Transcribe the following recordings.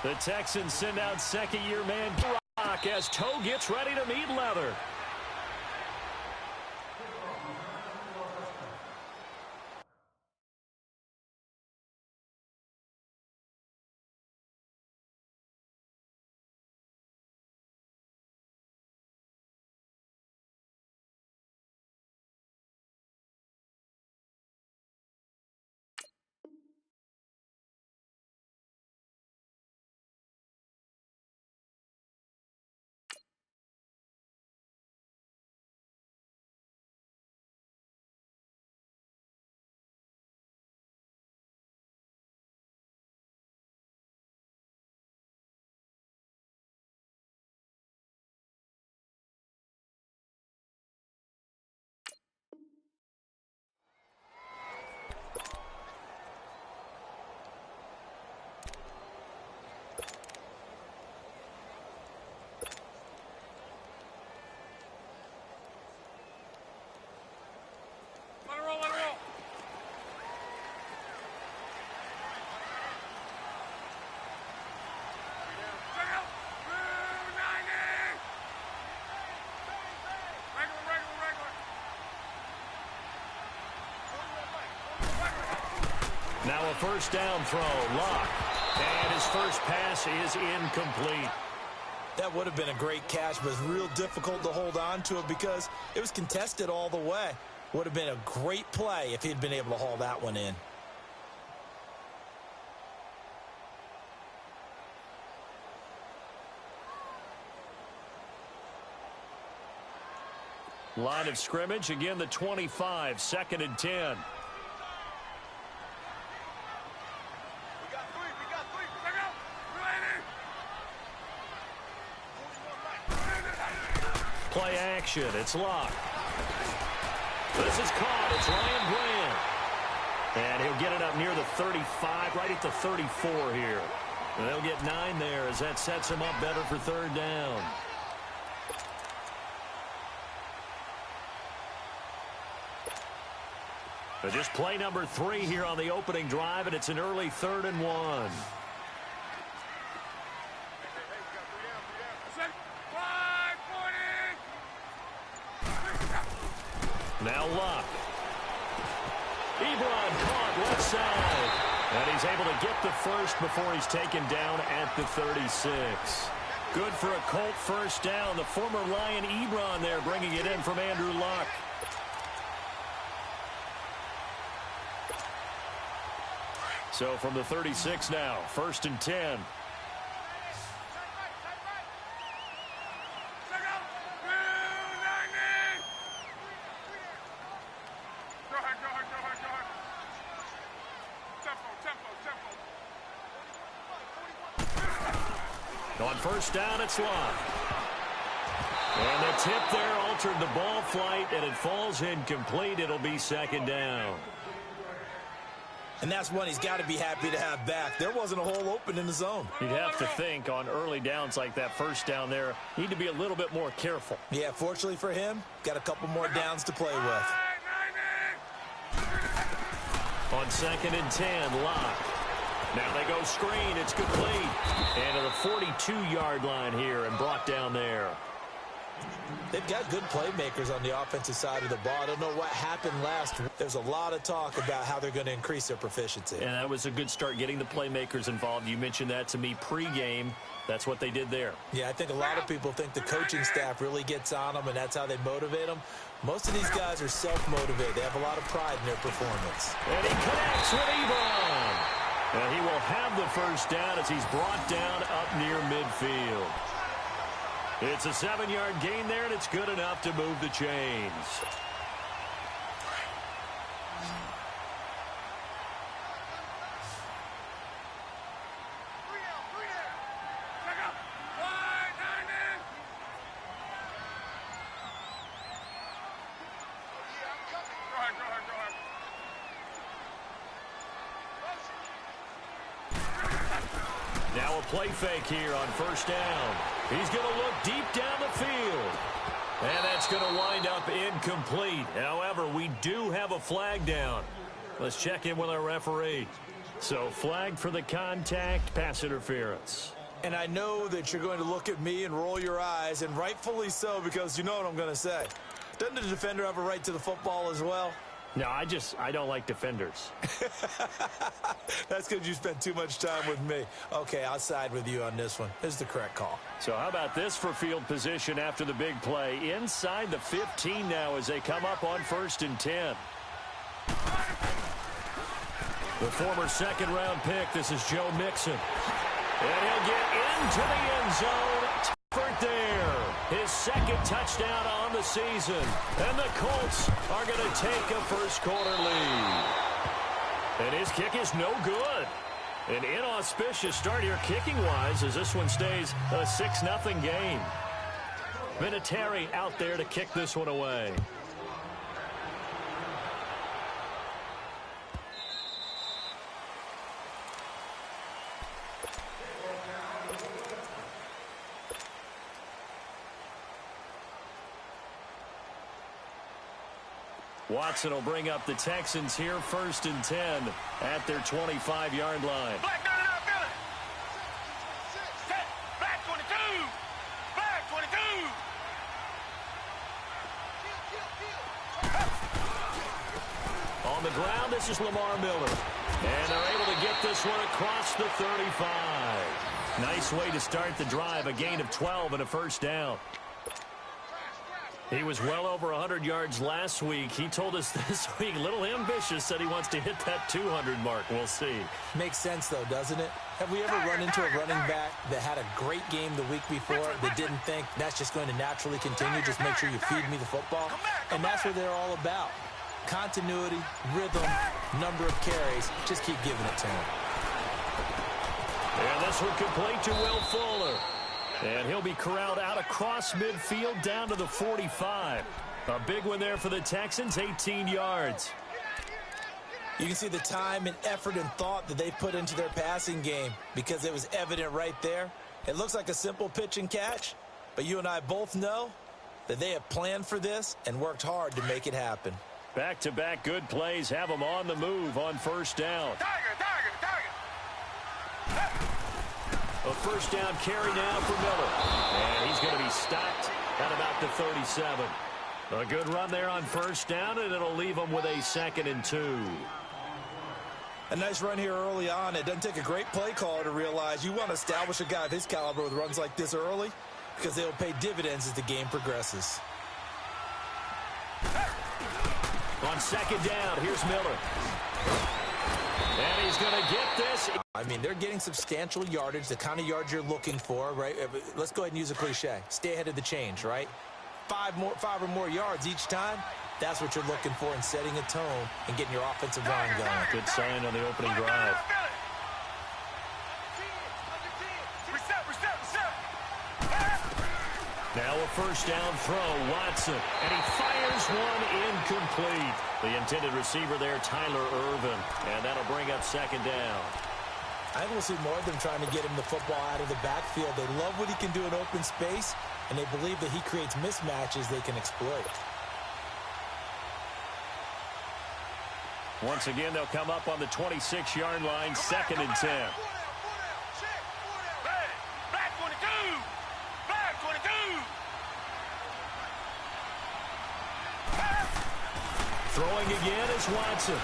The Texans send out second-year man Rock as Toe gets ready to meet leather. Now a first down throw, Locke. And his first pass is incomplete. That would have been a great catch, but it's real difficult to hold on to it because it was contested all the way. Would have been a great play if he'd been able to haul that one in. Line of scrimmage, again the 25, 2nd and 10. Play action. It's Locke. This is caught. It's Ryan Grant. And he'll get it up near the 35, right at the 34 here. And they'll get 9 there as that sets him up better for 3rd down. But just play number 3 here on the opening drive, and it's an early 3rd and 1. Now Locke. Ebron caught left side. And he's able to get the first before he's taken down at the 36. Good for a Colt first down. The former Lion Ebron there bringing it in from Andrew Luck. So from the 36 now, 1st and 10. On first down, it's Locke. And the tip there altered the ball flight, and it falls incomplete. It'll be 2nd down. And that's one he's got to be happy to have back. There wasn't a hole open in the zone. You'd have to think on early downs like that first down there, need to be a little bit more careful. Yeah, fortunately for him, got a couple more downs to play with. On 2nd and 10, Locke. Now they go screen. It's complete. And to the 42-yard line here and brought down there. They've got good playmakers on the offensive side of the ball. I don't know what happened last week. There's a lot of talk about how they're going to increase their proficiency. And that was a good start, getting the playmakers involved. You mentioned that to me pregame. That's what they did there. Yeah, I think a lot of people think the coaching staff really gets on them, and that's how they motivate them. Most of these guys are self-motivated. They have a lot of pride in their performance. And he connects with Ebron. And he will have the first down as he's brought down up near midfield. It's a 7-yard gain there, and it's good enough to move the chains. Now a play fake here on first down. He's going to look deep down the field. And that's going to wind up incomplete. However, we do have a flag down. Let's check in with our referee. So flag for the contact, pass interference. And I know that you're going to look at me and roll your eyes, and rightfully so, because you know what I'm going to say. Doesn't the defender have a right to the football as well? No, I don't like defenders. That's because you spent too much time with me. Okay, I'll side with you on this one. This is the correct call. So how about this for field position after the big play? Inside the 15 now as they come up on 1st and 10. The former second-round pick, this is Joe Mixon. And he'll get into the end zone. Tufford there. His second touchdown on the season. And the Colts are going to take a first-quarter lead. And his kick is no good. An inauspicious start here kicking-wise as this one stays a 6-0 game. Vinatieri out there to kick this one away. Watson will bring up the Texans here 1st and 10 at their 25-yard line. Black 99, Billy. Set. Black 22. Black 22. On the ground, this is Lamar Miller. And they're able to get this one across the 35. Nice way to start the drive, a gain of 12 and a first down. He was well over 100 yards last week. He told us this week, a little ambitious, said he wants to hit that 200 mark. We'll see. Makes sense, though, doesn't it? Have we ever run into a running back that had a great game the week before that didn't think that's just going to naturally continue? Just make sure you feed me the football. And that's what they're all about. Continuity, rhythm, number of carries. Just keep giving it to him. And this one complete to Will Fuller. And he'll be corralled out across midfield down to the 45. A big one there for the Texans, 18 yards. You can see the time and effort and thought that they put into their passing game because it was evident right there. It looks like a simple pitch and catch, but you and I both know that they have planned for this and worked hard to make it happen. Back-to-back good plays have them on the move on first down. Tiger. A first down carry now for Miller. And he's going to be stopped at about the 37. A good run there on first down, and it'll leave them with a 2nd and 2. A nice run here early on. It doesn't take a great play caller to realize you want to establish a guy of his caliber with runs like this early because they'll pay dividends as the game progresses. On 2nd down, here's Miller. And he's going to get this. I mean, they're getting substantial yardage, the kind of yards you're looking for, right? Let's go ahead and use a cliche. Stay ahead of the change, right? 5 or more yards each time. That's what you're looking for in setting a tone and getting your offensive line going. Good sign on the opening drive. Now a first down throw, Watson, and he fires one incomplete. The intended receiver there, Tyler Ervin, and that'll bring up 2nd down. I think we'll see more of them trying to get him the football out of the backfield. They love what he can do in open space, and they believe that he creates mismatches they can exploit. Once again, they'll come up on the 26-yard line, 2nd and 10. Black 22. Black 22. Throwing again is Watson.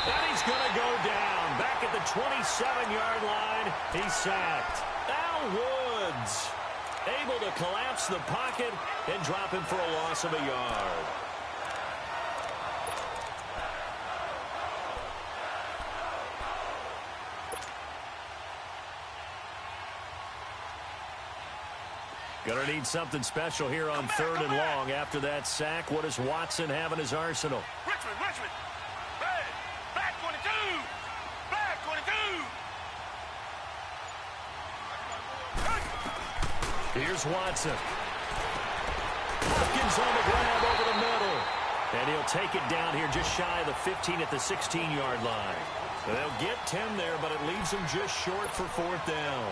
And he's going to go down. Back at the 27-yard line, he's sacked. Al Woods able to collapse the pocket and drop him for a loss of a yard. Going to need something special here on 3rd and long. After that sack, what does Watson have in his arsenal? Richmond. Hey, Black 22. Black 22. Here's Watson. Hopkins on the grab over the middle. And he'll take it down here just shy of the 15 at the 16-yard line. They'll get 10 there, but it leaves them just short for 4th down.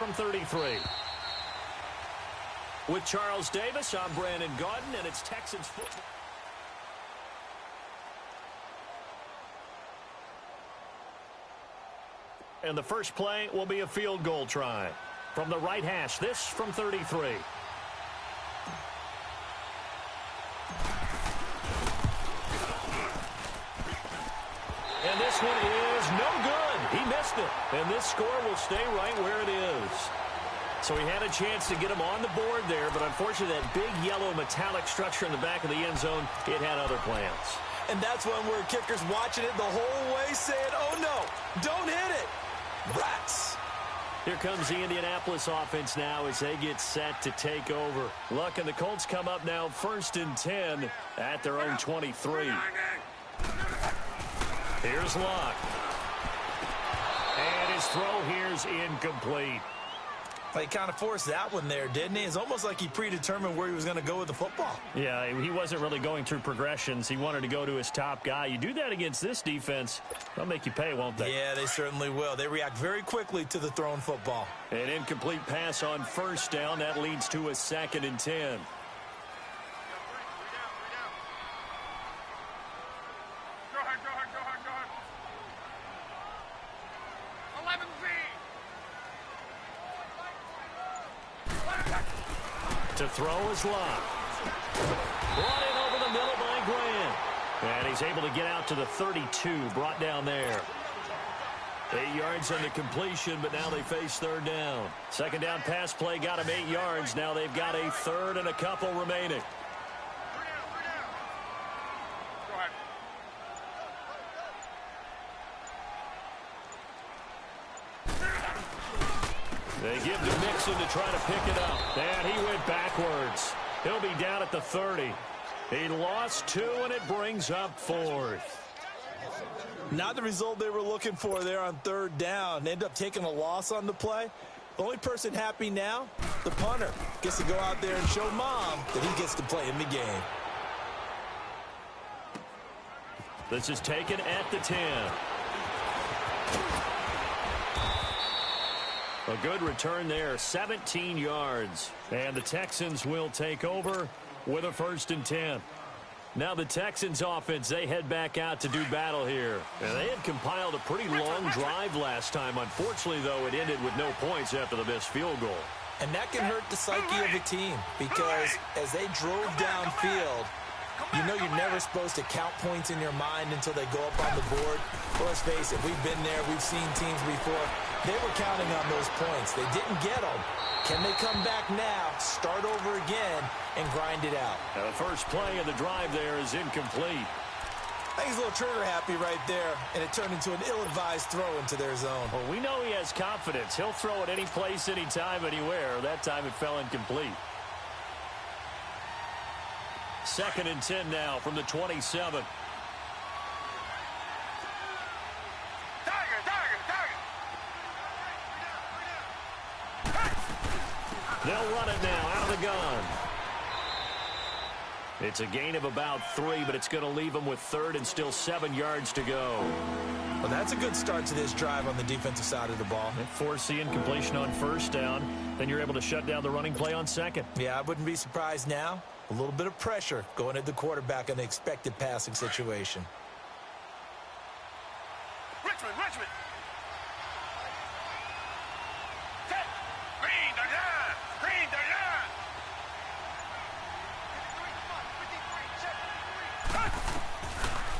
from 33. With Charles Davis, I'm Brandon Gaudin, and it's Texans football. And the first play will be a field goal try. From the right hash, this from 33. And this one is no good. He missed it. And this score will stay right where it is. So he had a chance to get him on the board there, but unfortunately that big yellow metallic structure in the back of the end zone, it had other plans. And that's when we're kickers watching it the whole way saying, oh no, don't hit it. Rats. Here comes the Indianapolis offense now as they get set to take over. Luck and the Colts come up now 1st and 10 at their own 23. Here's Luck. And his throw here's incomplete. He kind of forced that one there, didn't he? It's almost like he predetermined where he was going to go with the football. Yeah, he wasn't really going through progressions. He wanted to go to his top guy. You do that against this defense, they'll make you pay, won't they? Yeah, they certainly will. They react very quickly to the thrown football. An incomplete pass on 1st down. That leads to a 2nd and 10. To throw is Luck. Brought in over the middle by Grant. And he's able to get out to the 32, brought down there. 8 yards on the completion, but now they face 3rd down. 2nd down pass play got him 8 yards. Now they've got a 3rd and a couple remaining. They give to Mixon to try to pick it up. And he went backwards. He'll be down at the 30. He lost 2, and it brings up 4th. Not the result they were looking for there on 3rd down. They end up taking a loss on the play. The only person happy now, the punter, gets to go out there and show Mom that he gets to play in the game. This is taken at the 10. A good return there, 17 yards. And the Texans will take over with a 1st and 10. Now the Texans offense, they head back out to do battle here. And they had compiled a pretty long drive last time. Unfortunately, though, it ended with no points after the missed field goal. And that can hurt the psyche of a team because as they drove downfield, you know you're never supposed to count points in your mind until they go up on the board. Well, let's face it, we've been there, we've seen teams before. They were counting on those points. They didn't get them. Can they come back now, start over again, and grind it out? Now the first play of the drive there is incomplete. I think he's a little trigger happy right there, and it turned into an ill-advised throw into their zone. Well, we know he has confidence. He'll throw it any place, anytime, anywhere. That time it fell incomplete. 2nd and 10 now from the 27. They'll run it now out of the gun. It's a gain of about 3, but it's going to leave them with 3rd and still 7 yards to go. Well, that's a good start to this drive on the defensive side of the ball. Force the incompletion on 1st down. Then you're able to shut down the running play on 2nd. Yeah, I wouldn't be surprised now. A little bit of pressure going at the quarterback in the expected passing situation. Richmond. Set. Green, they're down. Green, they're down.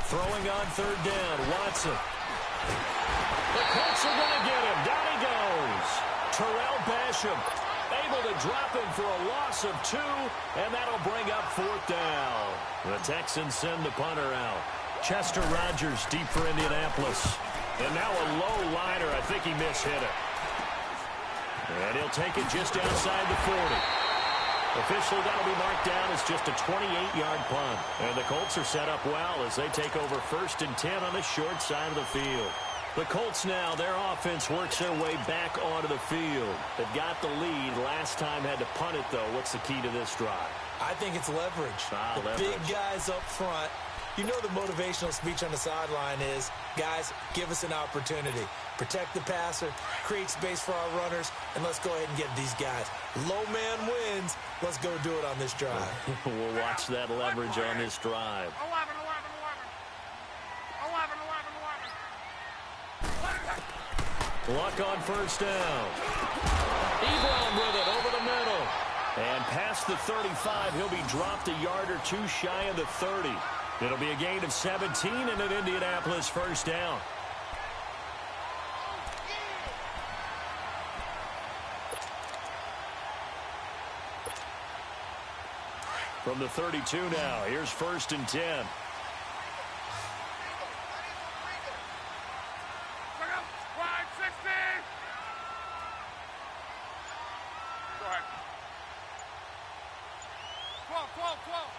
Throwing on 3rd down, Watson. The Colts are going to get him. Down he goes. Terrell Basham able to drop him for a loss of 2, and that'll bring up 4th down. The Texans send the punter out. Chester Rogers deep for Indianapolis. And now a low liner. I think he mishit it. And he'll take it just outside the 40. Officially, that'll be marked down as just a 28-yard punt. And the Colts are set up well as they take over 1st and 10 on the short side of the field. The Colts now, their offense works their way back onto the field. They've got the lead. Last time had to punt it, though. What's the key to this drive? I think it's leverage. Leverage. Big guys up front You know the motivational speech on the sideline is, guys, give us an opportunity. Protect the passer, create space for our runners, and let's go ahead and get these guys. Low man wins. Let's go do it on this drive. We'll watch that leverage on this drive. 11, 11, 11. 11. Luck on first down. Ebron with it over the middle. And past the 35, he'll be dropped a yard or two shy of the 30. It'll be a gain of 17 and an Indianapolis first down. From the 32 now, here's first and 10. Wide 60. Go ahead. 12, 12, 12.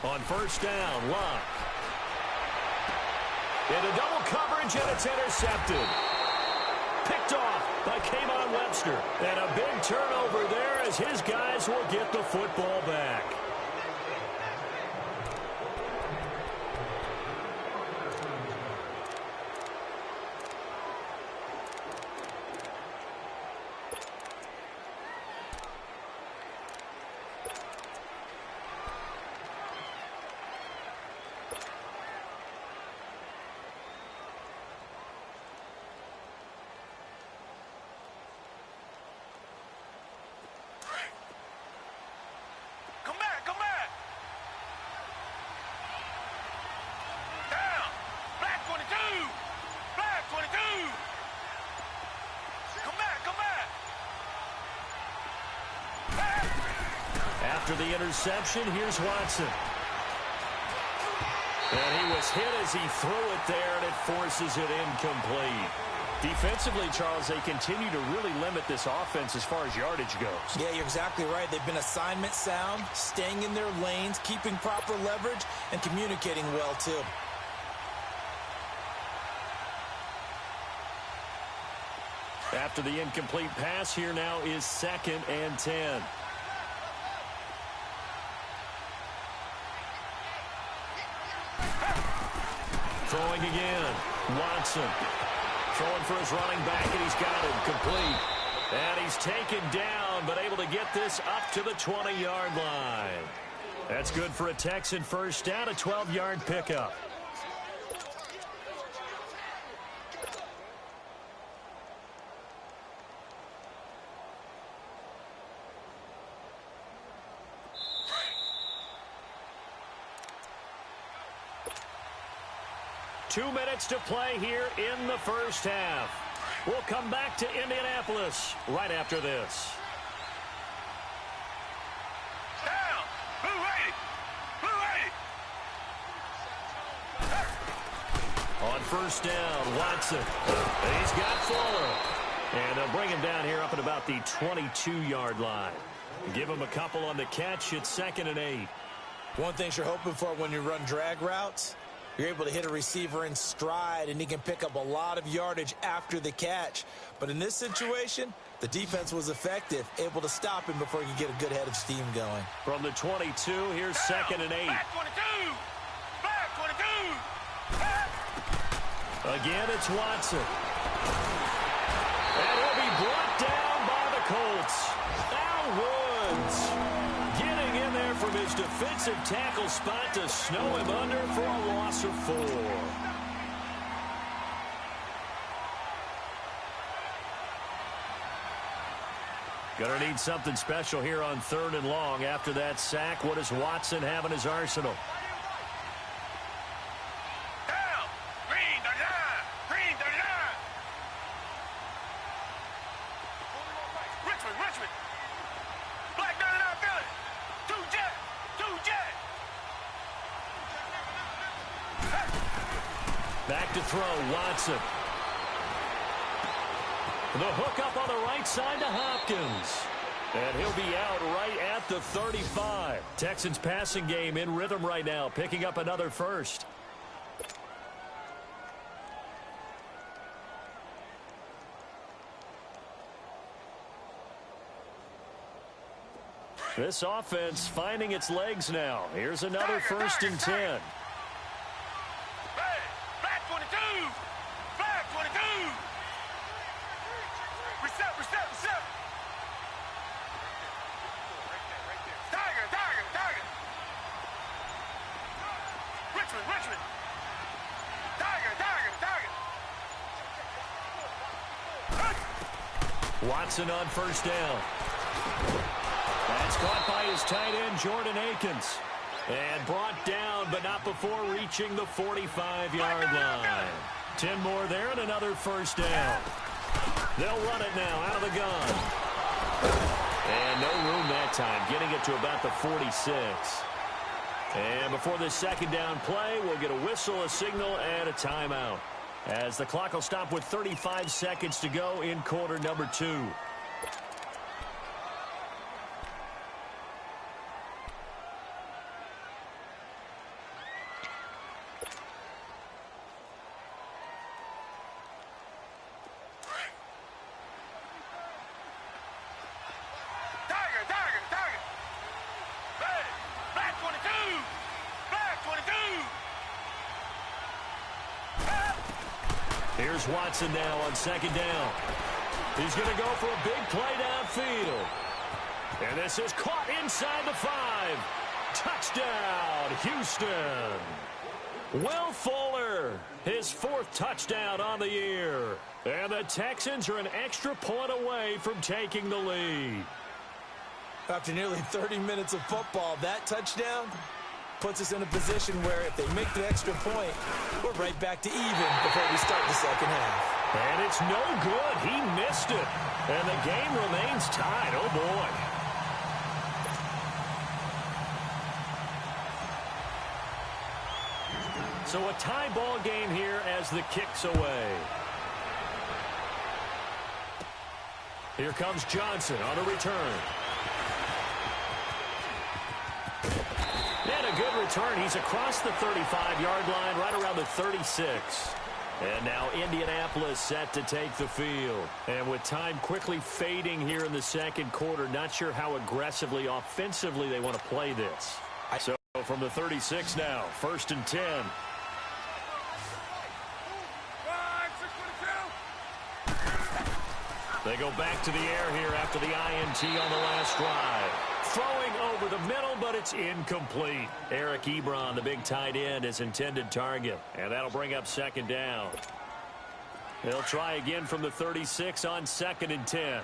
On first down, Luck. Into double coverage, and it's intercepted. Picked off by Kayvon Webster. And a big turnover there as his guys will get the football back. Come back, come back. Down. Black 22. Black 22. Come back, come back. Back. After the interception, here's Watson. And he was hit as he threw it there, and it forces it incomplete. Defensively, Charles, they continue to really limit this offense as far as yardage goes. Yeah, you're exactly right. They've been assignment sound, staying in their lanes, keeping proper leverage, and communicating well, too. After the incomplete pass, here now is second and 10. Throwing again. Watson. Throwing for his running back, and he's got him complete. And he's taken down, but able to get this up to the 20-yard line. That's good for a Texan first down, a 12-yard pickup. Two minutes to play here in the first half. We'll come back to Indianapolis right after this. Down. Blue 80. Blue 80. On first down, Watson. And he's got Fuller. And they'll bring him down here up at about the 22-yard line. Give him a couple on the catch. It's second and 8. One thing you're hoping for when you run drag routes, you're able to hit a receiver in stride, and he can pick up a lot of yardage after the catch. But in this situation, the defense was effective, able to stop him before he could get a good head of steam going. From the 22, here's second and 8. Black 22. Black 22. Black. Again, it's Watson. And he'll be brought down by the Colts. Al Woods getting in there from his defensive tackle spot to snow him under for a loss of 4. Gonna need something special here on 3rd and long. After that sack, what does Watson have in his arsenal? Down. Green 39. Green 39. Richmond, Richmond. Black 99 Philly. 2 jet. 2 jet. Back to throw, Watson. The hook up on the right side to Hopkins. And he'll be out right at the 35. Texans passing game in rhythm right now, picking up another first. This offense finding its legs now. Here's another 1st and 10. Flag 22. Flag 22. Reset. Tiger. Richmond. Tiger. Watson on 1st down. That's caught by his tight end, Jordan Akins. And brought down, but not before reaching the 45-yard line. 10 more there and another 1st down. They'll run it now out of the gun. And no room that time, getting it to about the 46. And before this 2nd down play, we'll get a whistle, a signal, and a timeout, as the clock will stop with 35 seconds to go in quarter number 2. Here's Watson now on 2nd down. He's going to go for a big play downfield. And this is caught inside the 5. Touchdown, Houston. Will Fuller, his 4th touchdown on the year. And the Texans are an extra point away from taking the lead. After nearly 30 minutes of football, that touchdown puts us in a position where if they make the extra point, we're right back to even before we start the 2nd half. And it's no good. He missed it. And the game remains tied. Oh, boy. So a tie ball game here as the kick's away. Here comes Johnson on a return. And a good return. He's across the 35-yard line, right around the 36. And now Indianapolis set to take the field. And with time quickly fading here in the 2nd quarter, not sure how aggressively, offensively they want to play this. So from the 36 now, 1st and 10. They go back to the air here after the INT on the last drive. Throwing over the middle, but it's incomplete. Eric Ebron, the big tight end, is intended target. And that'll bring up 2nd down. They'll try again from the 36 on 2nd and 10.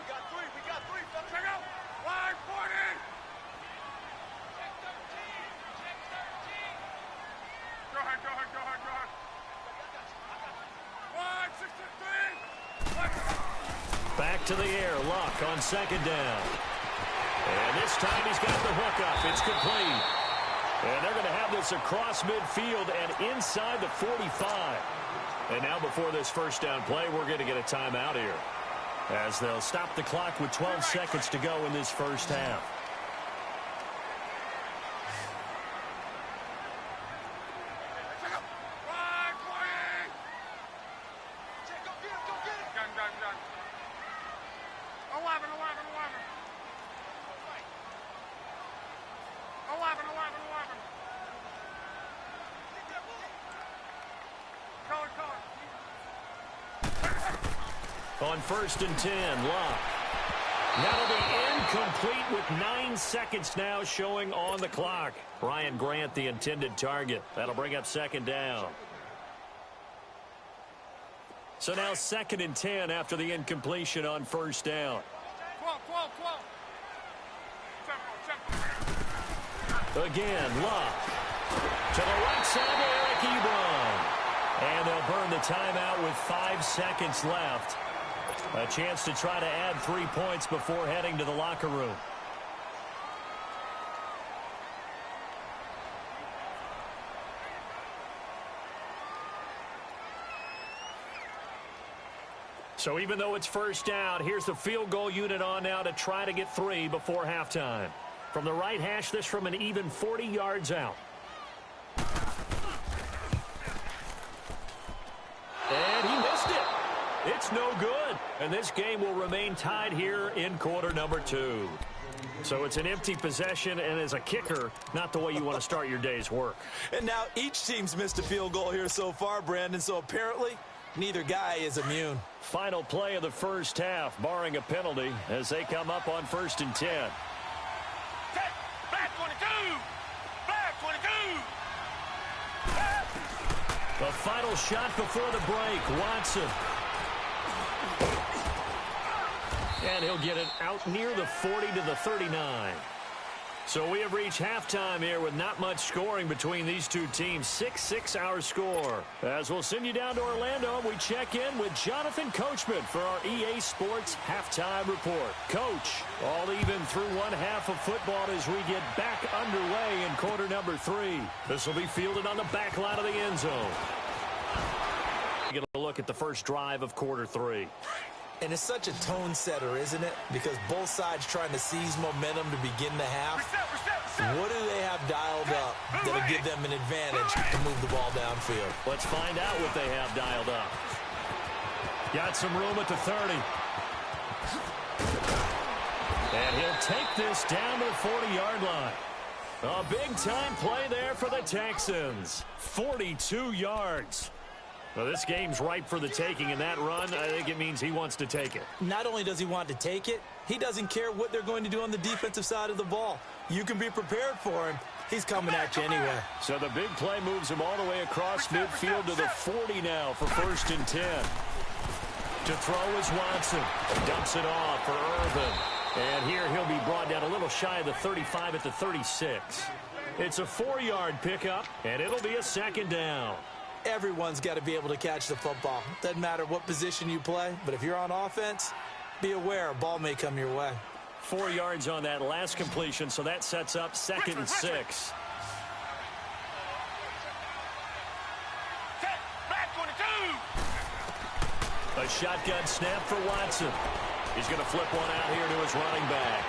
We got three. Check out. Line 40. Go ahead. 163. Back to the air. Luck on 2nd down. And this time he's got the hook up. It's complete. And they're going to have this across midfield and inside the 45. And now before this 1st down play, we're going to get a timeout here, as they'll stop the clock with 12 seconds to go in this 1st half. On 1st and 10, Luck. That'll be incomplete with 9 seconds now showing on the clock. Ryan Grant, the intended target. That'll bring up 2nd down. So now 2nd and 10 after the incompletion on 1st down. 12. Again, Luck. To the right side to Eric Ebron. And they'll burn the timeout with 5 seconds left. A chance to try to add 3 points before heading to the locker room. So even though it's 1st down, here's the field goal unit on now to try to get 3 before halftime. From the right hash, this from an even 40 yards out. And he missed it. It's no good. And this game will remain tied here in quarter number 2. So it's an empty possession, and as a kicker, not the way you want to start your day's work. And now each team's missed a field goal here so far, Brandon, so apparently neither guy is immune. Final play of the first half, barring a penalty, as they come up on 1st and 10. Black 22! Black 22! The final shot before the break, Watson. And he'll get it out near the 40 to the 39. So we have reached halftime here with not much scoring between these two teams. 6-6 our score. As we'll send you down to Orlando, we check in with Jonathan Coachman for our EA Sports Halftime Report. Coach, all even through one half of football as we get back underway in quarter number 3. This will be fielded on the back line of the end zone. Get a look at the first drive of quarter 3. And it's such a tone setter, isn't it? Because both sides trying to seize momentum to begin the half. What do they have dialed up that'll give them an advantage to move the ball downfield? Let's find out what they have dialed up. Got some room at the 30. And he'll take this down to the 40-yard line. A big-time play there for the Texans. 42 yards. Well, this game's ripe for the taking, and that run, I think it means he wants to take it. Not only does he want to take it, he doesn't care what they're going to do on the defensive side of the ball. You can be prepared for him. He's coming at you anyway. So the big play moves him all the way across midfield to the 40 now for 1st and 10. To throw is Watson. Dumps it off for Irvin. And here he'll be brought down a little shy of the 35 at the 36. It's a 4-yard pickup, and it'll be a 2nd down. Everyone's got to be able to catch the football. Doesn't matter what position you play, but if you're on offense, be aware a ball may come your way. 4 yards on that last completion, so that sets up 2nd and 6. Black 22! A shotgun snap for Watson. He's going to flip one out here to his running back.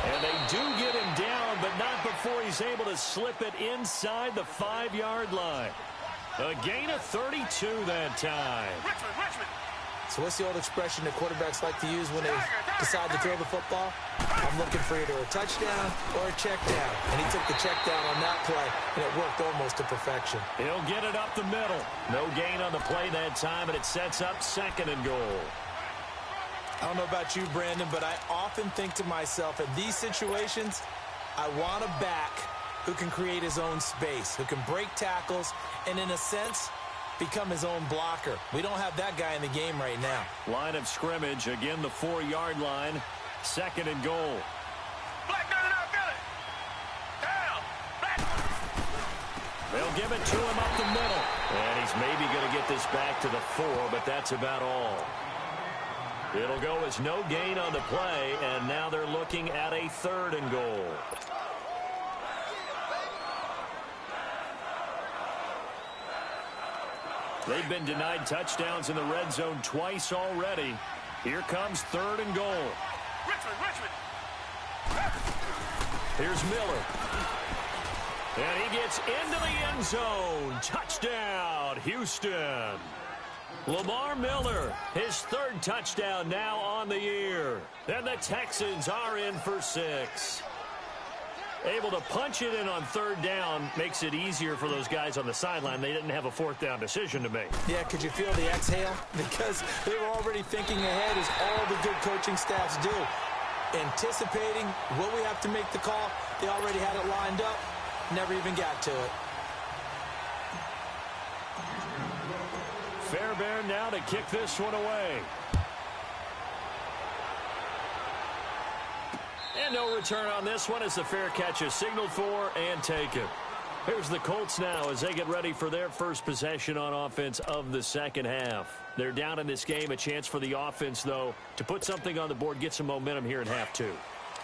And they do get him down, but not before he's able to slip it inside the 5-yard line. A gain of 32 that time. Richmond! So what's the old expression that quarterbacks like to use when they decide to throw the football? I'm looking for either a touchdown or a check down. And he took the check down on that play, and it worked almost to perfection. He'll get it up the middle. No gain on the play that time, and it sets up 2nd and goal. I don't know about you, Brandon, but I often think to myself, in these situations, I want a back who can create his own space, who can break tackles, and in a sense, become his own blocker. We don't have that guy in the game right now. Line of scrimmage, again the 4-yard line, 2nd and goal. Black 99 Philly! Down! Black! They'll give it to him up the middle. And he's maybe going to get this back to the 4, but that's about all. It'll go as no gain on the play, and now they're looking at a 3rd and goal. They've been denied touchdowns in the red zone twice already. Here comes 3rd and goal. Richmond! Here's Miller. And he gets into the end zone. Touchdown, Houston. Lamar Miller, his 3rd touchdown now on the year. And the Texans are in for 6. Able to punch it in on 3rd down makes it easier for those guys on the sideline. They didn't have a 4th down decision to make. Yeah, could you feel the exhale? Because they were already thinking ahead, as all the good coaching staffs do. Anticipating what we have to make the call. They already had it lined up. Never even got to it. Fairbairn now to kick this one away. And no return on this one as the fair catch is signaled for and taken. Here's the Colts now as they get ready for their first possession on offense of the 2nd half. They're down in this game. A chance for the offense, though, to put something on the board, get some momentum here in half 2.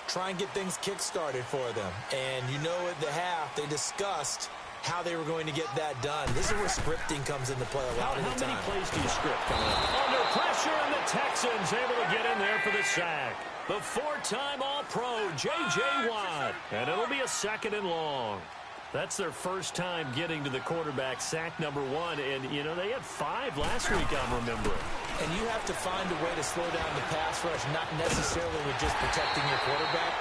Try and get things kick-started for them. And you know at the half, they discussed how they were going to get that done. This is where scripting comes into play a lot of the time. How many plays do you script coming up? Under pressure, and the Texans able to get in there for the sack. The 4-time All-Pro, J.J. Watt. And it'll be a 2nd and long. That's their first time getting to the quarterback, sack number 1. And, you know, they had 5 last week, I'm remembering. And you have to find a way to slow down the pass rush, not necessarily with just protecting your quarterback,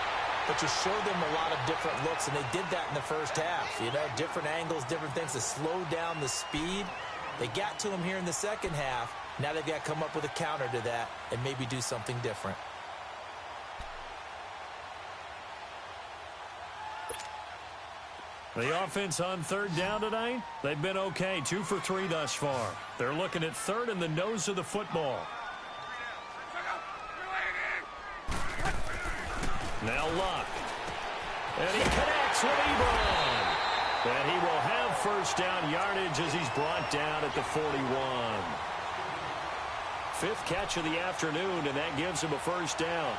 but you show them a lot of different looks, and they did that in the first half. You know, different angles, different things to slow down the speed. They got to him here in the second half. Now they've got to come up with a counter to that and maybe do something different. The offense on third down tonight, they've been okay, 2 for 3 thus far. They're looking at third in the nose of the football. Now Luck. And he connects with Ebron. And he will have first down yardage as he's brought down at the 41. 5th catch of the afternoon, and that gives him a first down.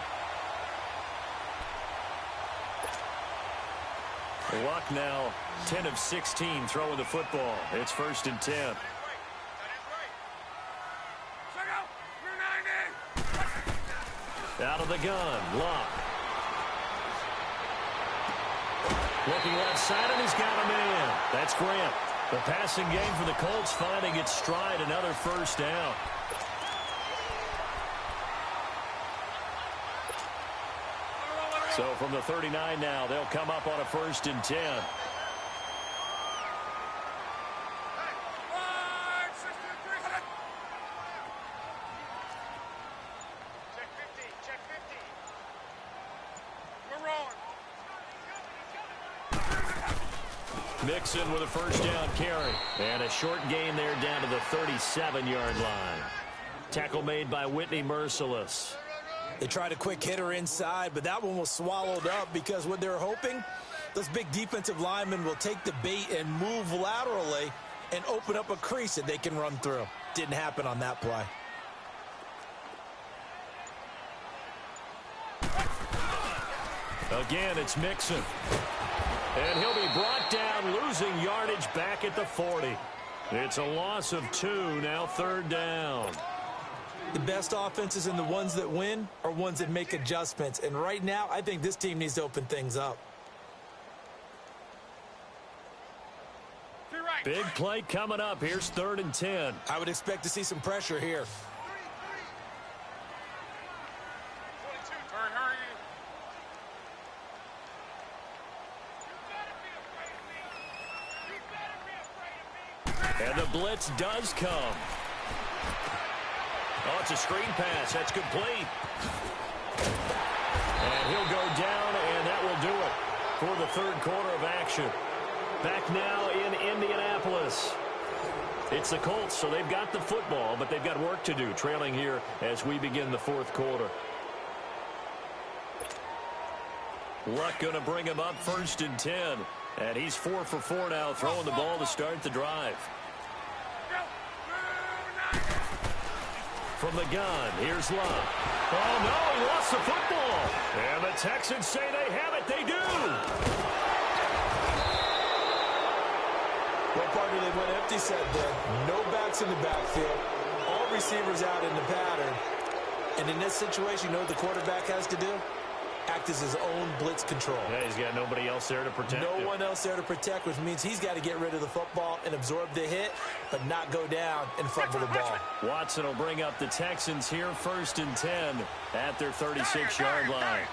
Luck now 10 of 16 throwing the football. It's 1st and 10. Out of the gun, Luck. Looking left side, and he's got a man. That's Grant. The passing game for the Colts finding its stride, another first down. So from the 39 now, they'll come up on a 1st and 10. Mixon with a first down carry. And a short gain there down to the 37-yard line. Tackle made by Whitney Merciless. They tried a quick hitter inside, but that one was swallowed up because what they're hoping, those big defensive linemen will take the bait and move laterally and open up a crease that they can run through. Didn't happen on that play. Again, it's Mixon. And he'll be brought down, losing yardage back at the 40. It's a loss of 2, now 3rd down. The best offenses and the ones that win are ones that make adjustments. And right now, I think this team needs to open things up. Big play coming up. Here's 3rd and 10. I would expect to see some pressure here. And the blitz does come. Oh, it's a screen pass. That's complete. And he'll go down, and that will do it for the 3rd quarter of action. Back now in Indianapolis. It's the Colts, so they've got the football, but they've got work to do, trailing here as we begin the 4th quarter. Luck going to bring him up 1st and 10. And he's 4 for 4 now, throwing the ball to start the drive. From the gun, here's Luck. Oh, no, he lost the football. And the Texans say they have it. They do. What part do they went empty set there? No backs in the backfield. All receivers out in the pattern. And in this situation, you know what the quarterback has to do? Act as his own blitz control. Yeah, he's got nobody else there to protect him. No one else there to protect, which means he's got to get rid of the football and absorb the hit, but not go down and fumble the ball. Watson will bring up the Texans here, 1st and 10 at their 36-yard line.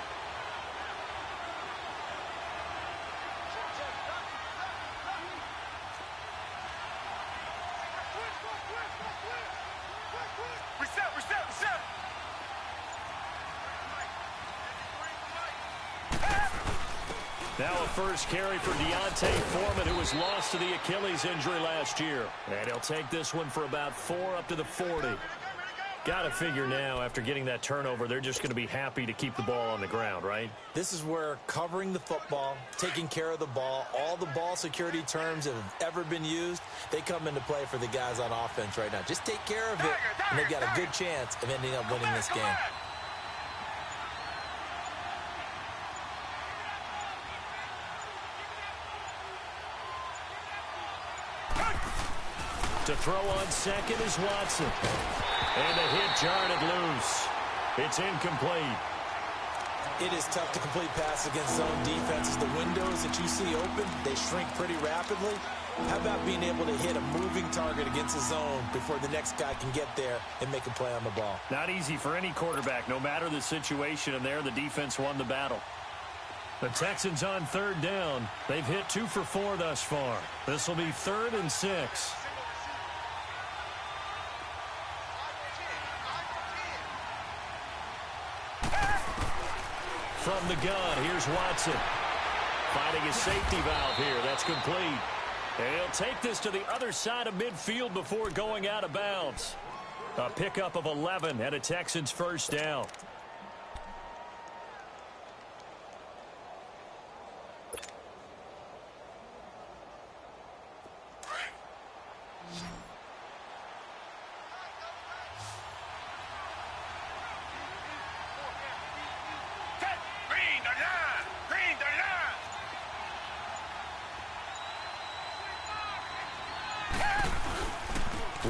Now a first carry for Deontay Foreman, who was lost to the Achilles injury last year. And he'll take this one for about 4 up to the 40. Got to figure now, after getting that turnover, they're just going to be happy to keep the ball on the ground, right? This is where covering the football, taking care of the ball, all the ball security terms that have ever been used, they come into play for the guys on offense right now. Just take care of it, and they've got a good chance of ending up winning this game. To throw on second is Watson. And the hit jarred it loose. It's incomplete. It is tough to complete passes against zone defenses. The windows that you see open, they shrink pretty rapidly. How about being able to hit a moving target against a zone before the next guy can get there and make a play on the ball? Not easy for any quarterback, no matter the situation, and there the defense won the battle. The Texans on third down. They've hit 2 for 4 thus far. This will be 3rd and 6. From the gun, here's Watson. Finding his safety valve here. That's complete. And he'll take this to the other side of midfield before going out of bounds. A pickup of 11 and a Texans first down.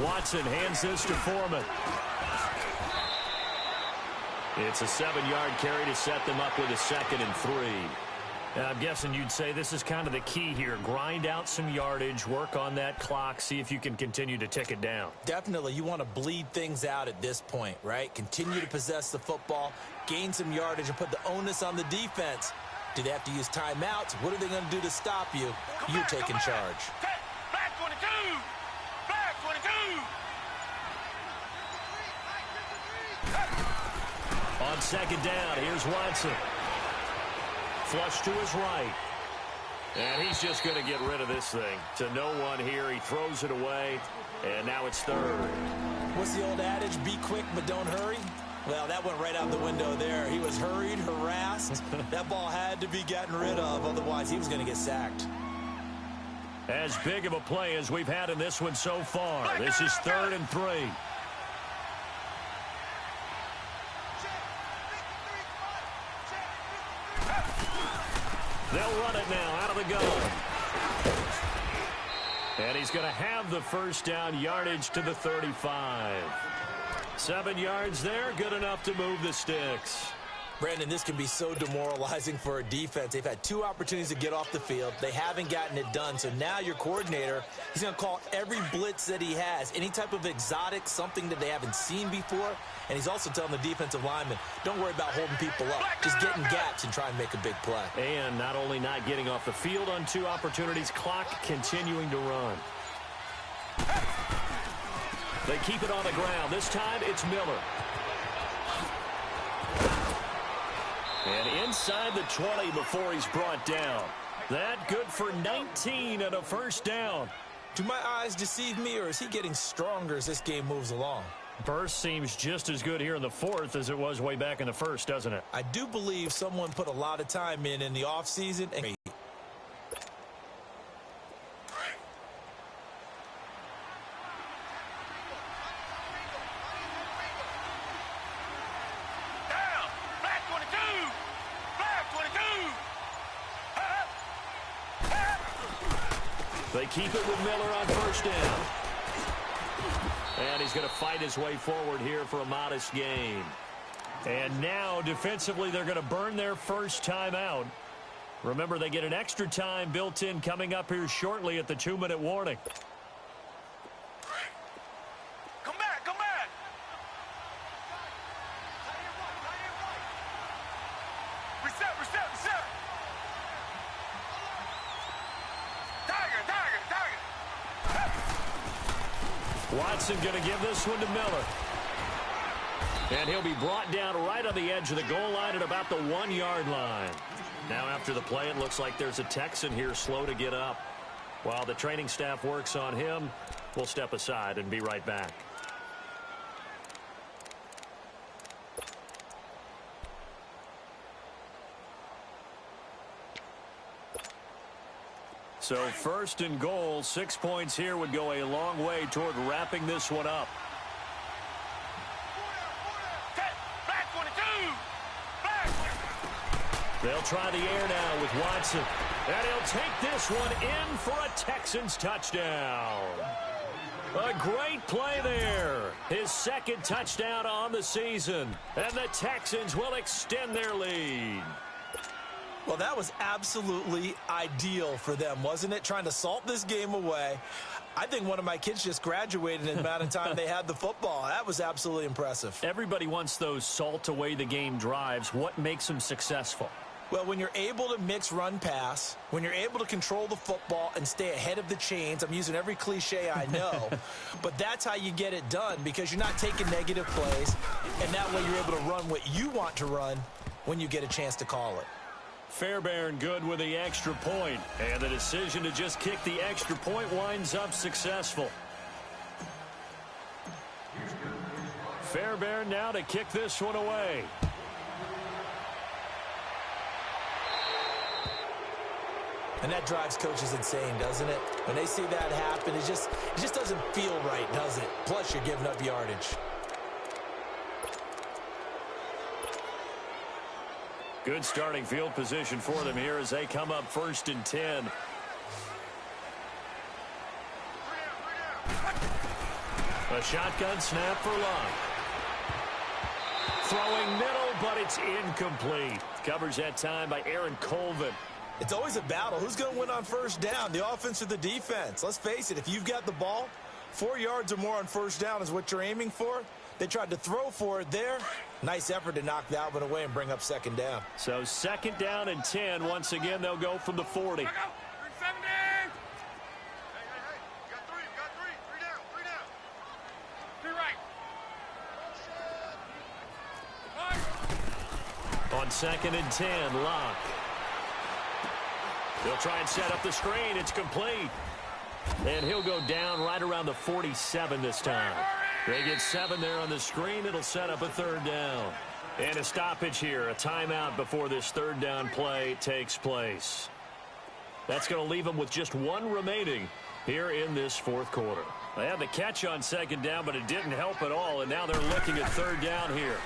Watson hands this to Foreman. It's a 7-yard carry to set them up with a 2nd and 3. And I'm guessing you'd say this is kind of the key here. Grind out some yardage, work on that clock, see if you can continue to tick it down. Definitely. You want to bleed things out at this point, right? Continue to possess the football, gain some yardage, and put the onus on the defense. Do they have to use timeouts? What are they going to do to stop you? You're taking charge. Back 22. Back 22. On 2nd down, here's Watson. Flush to his right. And he's just going to get rid of this thing. To no one here. He throws it away. And now it's 3rd. What's the old adage? Be quick, but don't hurry? Well, that went right out the window there. He was hurried, harassed. That ball had to be gotten rid of. Otherwise, he was going to get sacked. As big of a play as we've had in this one so far. This is 3rd and 3. They'll run it now out of the gun. And he's going to have the first down, yardage to the 35. 7 yards there, good enough to move the sticks. Brandon, this can be so demoralizing for a defense. They've had 2 opportunities to get off the field. They haven't gotten it done. So now your coordinator, he's going to call every blitz that he has, any type of exotic, something that they haven't seen before. And he's also telling the defensive lineman, don't worry about holding people up. Just get in gaps and try and make a big play. And not only not getting off the field on 2 opportunities, clock continuing to run. They keep it on the ground. This time it's Miller. And inside the 20 before he's brought down. That good for 19 and a first down. Do my eyes deceive me, or is he getting stronger as this game moves along? Burst seems just as good here in the 4th as it was way back in the 1st, doesn't it? I do believe someone put a lot of time in the offseason. And they keep it with Miller on first down. And he's going to fight his way forward here for a modest gain. And now, defensively, they're going to burn their first timeout. Remember, they get an extra time built in coming up here shortly at the 2-minute warning. Come back, come back. Reset, reset, reset. Tiger. Watson going to give this one to Miller. And he'll be brought down right on the edge of the goal line at about the 1-yard line. Now after the play, it looks like there's a Texan here slow to get up. While the training staff works on him, we'll step aside and be right back. So 1st and goal, 6 points here would go a long way toward wrapping this one up. Back 22. Back. They'll try the air now with Watson. And he'll take this one in for a Texans touchdown. A great play there. His second touchdown on the season. And the Texans will extend their lead. Well, that was absolutely ideal for them, wasn't it? Trying to salt this game away. I think one of my kids just graduated in the amount of time they had the football. That was absolutely impressive. Everybody wants those salt away the game drives. What makes them successful? Well, when you're able to mix run-pass, when you're able to control the football and stay ahead of the chains, I'm using every cliche I know, but that's how you get it done because you're not taking negative plays, and that way you're able to run what you want to run when you get a chance to call it. Fairbairn good with the extra point, and the decision to just kick the extra point winds up successful. Fairbairn now to kick this one away. And that drives coaches insane, doesn't it? When they see that happen, it just doesn't feel right, does it? Plus, you're giving up yardage. Good starting field position for them here as they come up 1st and 10. A shotgun snap for Locke. Throwing middle, but it's incomplete. Covers that time by Aaron Colvin. It's always a battle. Who's going to win on first down, the offense or the defense? Let's face it, if you've got the ball, 4 yards or more on first down is what you're aiming for. They tried to throw for it there. Nice effort to knock that one away and bring up 2nd down. So 2nd down and 10. Once again, they'll go from the 40. Hey, you got three. Three down. Three right. On 2nd and 10, Locke. He'll try and set up the screen. It's complete. And he'll go down right around the 47 this time. They get 7 there on the screen. It'll set up a 3rd down. And a stoppage here, a timeout before this 3rd down play takes place. That's going to leave them with just 1 remaining here in this 4th quarter. They had the catch on 2nd down, but it didn't help at all. And now they're looking at 3rd down here.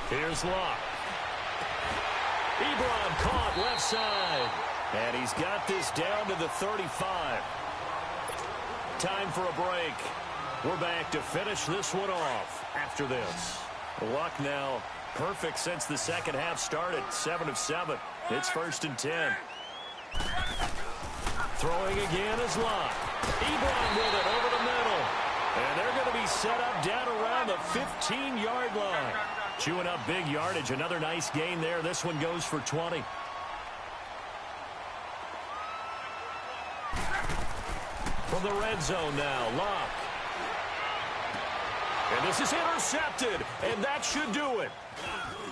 Here's Locke. Ebron caught left side. And he's got this down to the 35. Time for a break. We're back to finish this one off after this. Luck now perfect since the second half started. 7 of 7. It's 1st and 10. Throwing again is Locke. Ebron with it over the middle. And they're going to be set up down around the 15-yard line. Chewing up big yardage. Another nice gain there. This one goes for 20. From the red zone now, Locke. And this is intercepted, and that should do it.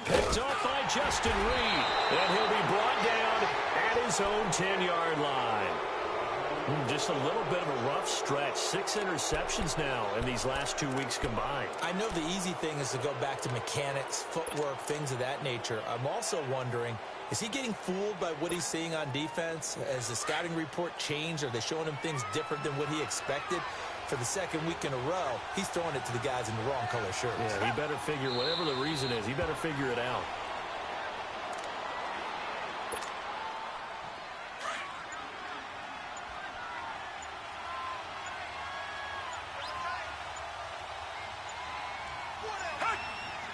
Picked off by Justin Reed, and he'll be brought down at his own 10-yard line. Just a little bit of a rough stretch. 6 interceptions now in these last 2 weeks combined. I know the easy thing is to go back to mechanics, footwork, things of that nature. I'm also wondering, is he getting fooled by what he's seeing on defense? Has the scouting report changed? Are they showing him things different than what he expected? For the 2nd week in a row, he's throwing it to the guys in the wrong color shirts. Yeah, he better figure, whatever the reason is, he better figure it out.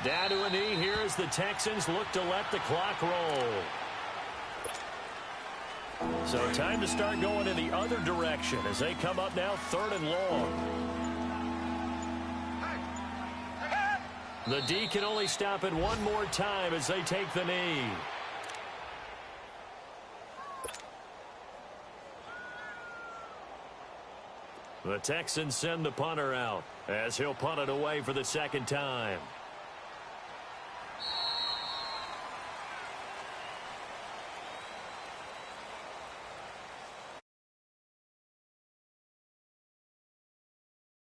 Down to a knee here as the Texans look to let the clock roll. So time to start going in the other direction as they come up now 3rd and long. The D can only stop it one more time as they take the knee. The Texans send the punter out as he'll punt it away for the 2nd time.